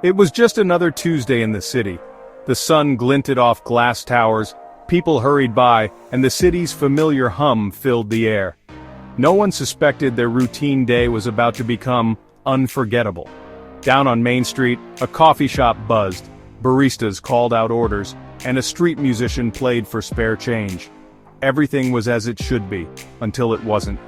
It was just another Tuesday in the city. The sun glinted off glass towers, people hurried by, and the city's familiar hum filled the air. No one suspected their routine day was about to become unforgettable. Down on Main Street, a coffee shop buzzed, baristas called out orders, and a street musician played for spare change. Everything was as it should be, until it wasn't.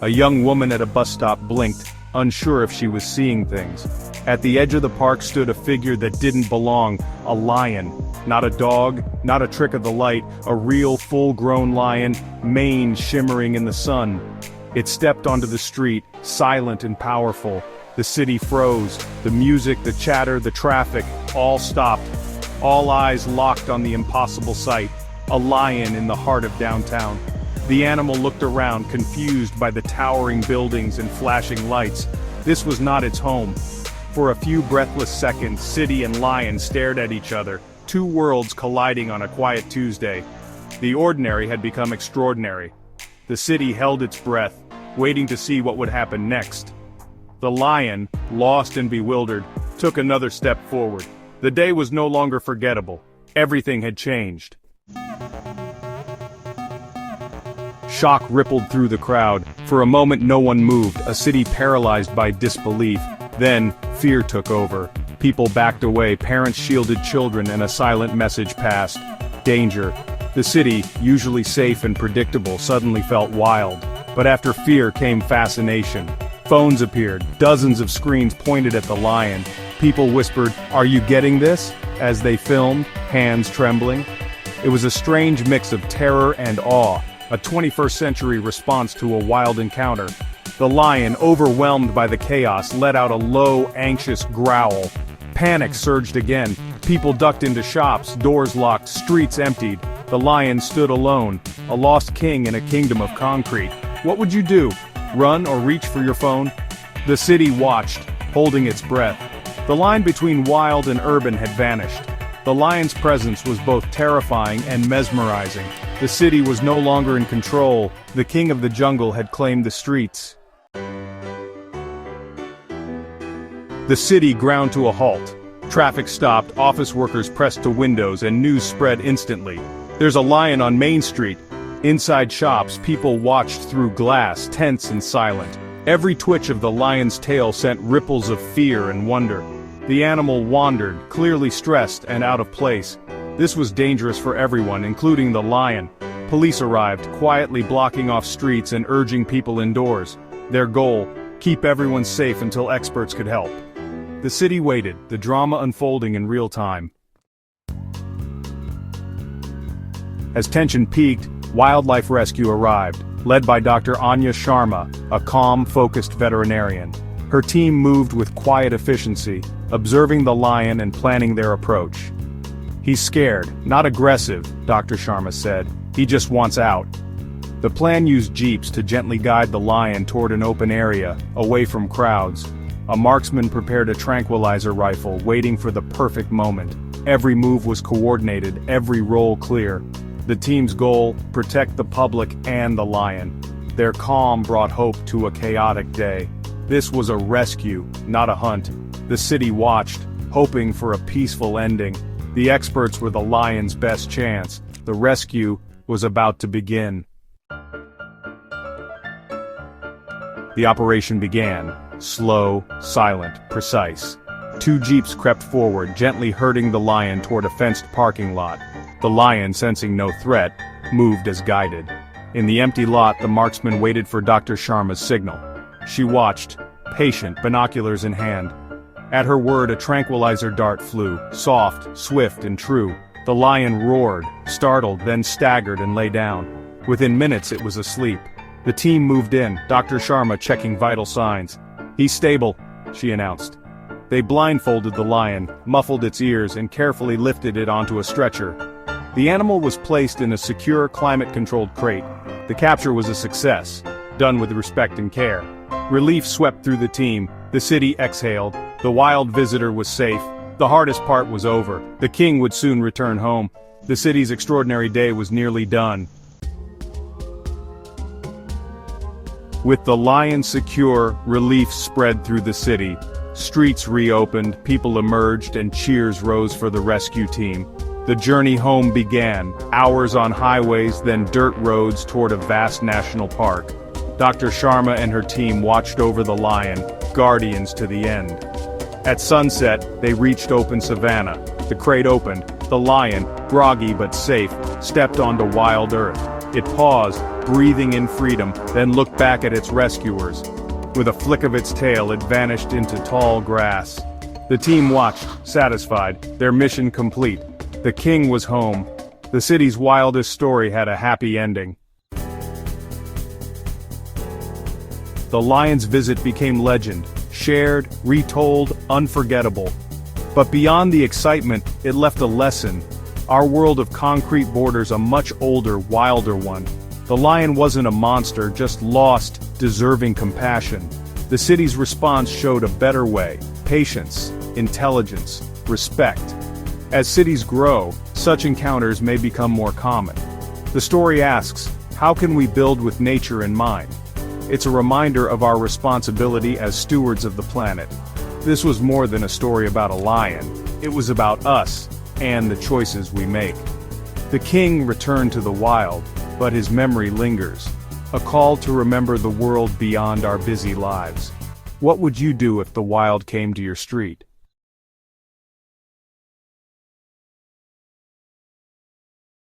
A young woman at a bus stop blinked, unsure if she was seeing things. At the edge of the park stood a figure that didn't belong, a lion. Not a dog, not a trick of the light, a real full-grown lion, mane shimmering in the sun. It stepped onto the street, silent and powerful. The city froze. The music, the chatter, the traffic, all stopped. All eyes locked on the impossible sight, a lion in the heart of downtown. The animal looked around, confused by the towering buildings and flashing lights. This was not its home. For a few breathless seconds, city and lion stared at each other, two worlds colliding on a quiet Tuesday. The ordinary had become extraordinary. The city held its breath, waiting to see what would happen next. The lion, lost and bewildered, took another step forward. The day was no longer forgettable. Everything had changed. Shock rippled through the crowd. For a moment no one moved, a city paralyzed by disbelief. Then, fear took over. People backed away, parents shielded children, and a silent message passed. Danger. The city, usually safe and predictable, suddenly felt wild. But after fear came fascination. Phones appeared, dozens of screens pointed at the lion. People whispered, "Are you getting this?" as they filmed, hands trembling. It was a strange mix of terror and awe, a 21st century response to a wild encounter. The lion, overwhelmed by the chaos, let out a low, anxious growl. Panic surged again. People ducked into shops, doors locked, streets emptied. The lion stood alone, a lost king in a kingdom of concrete. What would you do? Run or reach for your phone? The city watched, holding its breath. The line between wild and urban had vanished. The lion's presence was both terrifying and mesmerizing. The city was no longer in control. The king of the jungle had claimed the streets. The city ground to a halt. Traffic stopped, office workers pressed to windows, and news spread instantly. "There's a lion on Main Street." Inside shops, people watched through glass, tense and silent. Every twitch of the lion's tail sent ripples of fear and wonder. The animal wandered, clearly stressed and out of place. This was dangerous for everyone, including the lion. Police arrived, quietly blocking off streets and urging people indoors. Their goal: keep everyone safe until experts could help. The city waited, the drama unfolding in real time. As tension peaked, wildlife rescue arrived, led by Dr. Anya Sharma, a calm, focused veterinarian. Her team moved with quiet efficiency, observing the lion and planning their approach. "He's scared, not aggressive," Dr. Sharma said. "He just wants out." The plan used jeeps to gently guide the lion toward an open area, away from crowds. A marksman prepared a tranquilizer rifle, waiting for the perfect moment. Every move was coordinated, every roll clear. The team's goal: protect the public and the lion. Their calm brought hope to a chaotic day. This was a rescue, not a hunt. The city watched, hoping for a peaceful ending. The experts were the lion's best chance. The rescue was about to begin. The operation began. Slow, silent, precise. Two jeeps crept forward, gently herding the lion toward a fenced parking lot. The lion, sensing no threat, moved as guided. In the empty lot, the marksman waited for Dr. Sharma's signal. She watched, patient, binoculars in hand. At her word, a tranquilizer dart flew, soft, swift, and true. The lion roared, startled, then staggered and lay down. Within minutes, it was asleep. The team moved in, Dr. Sharma checking vital signs. "He's stable," she announced. They blindfolded the lion, muffled its ears, and carefully lifted it onto a stretcher. The animal was placed in a secure, climate-controlled crate. The capture was a success, done with respect and care. Relief swept through the team. The city exhaled. The wild visitor was safe. The hardest part was over. The king would soon return home. The city's extraordinary day was nearly done. With the lion secure, relief spread through the city. Streets reopened, people emerged, and cheers rose for the rescue team. The journey home began, hours on highways, then dirt roads toward a vast national park. Dr. Sharma and her team watched over the lion, guardians to the end. At sunset, they reached open savanna. The crate opened. The lion, groggy but safe, stepped onto wild earth. It paused, breathing in freedom, then looked back at its rescuers. With a flick of its tail, it vanished into tall grass. The team watched, satisfied, their mission complete. The king was home. The city's wildest story had a happy ending. The lion's visit became legend, shared, retold, unforgettable. But beyond the excitement, it left a lesson. Our world of concrete borders a much older, wilder one. The lion wasn't a monster, just lost, deserving compassion. The city's response showed a better way: patience, intelligence, respect. As cities grow, such encounters may become more common. The story asks, how can we build with nature in mind? It's a reminder of our responsibility as stewards of the planet. This was more than a story about a lion. It was about us, and the choices we make. The king returned to the wild, but his memory lingers. A call to remember the world beyond our busy lives. What would you do if the wild came to your street?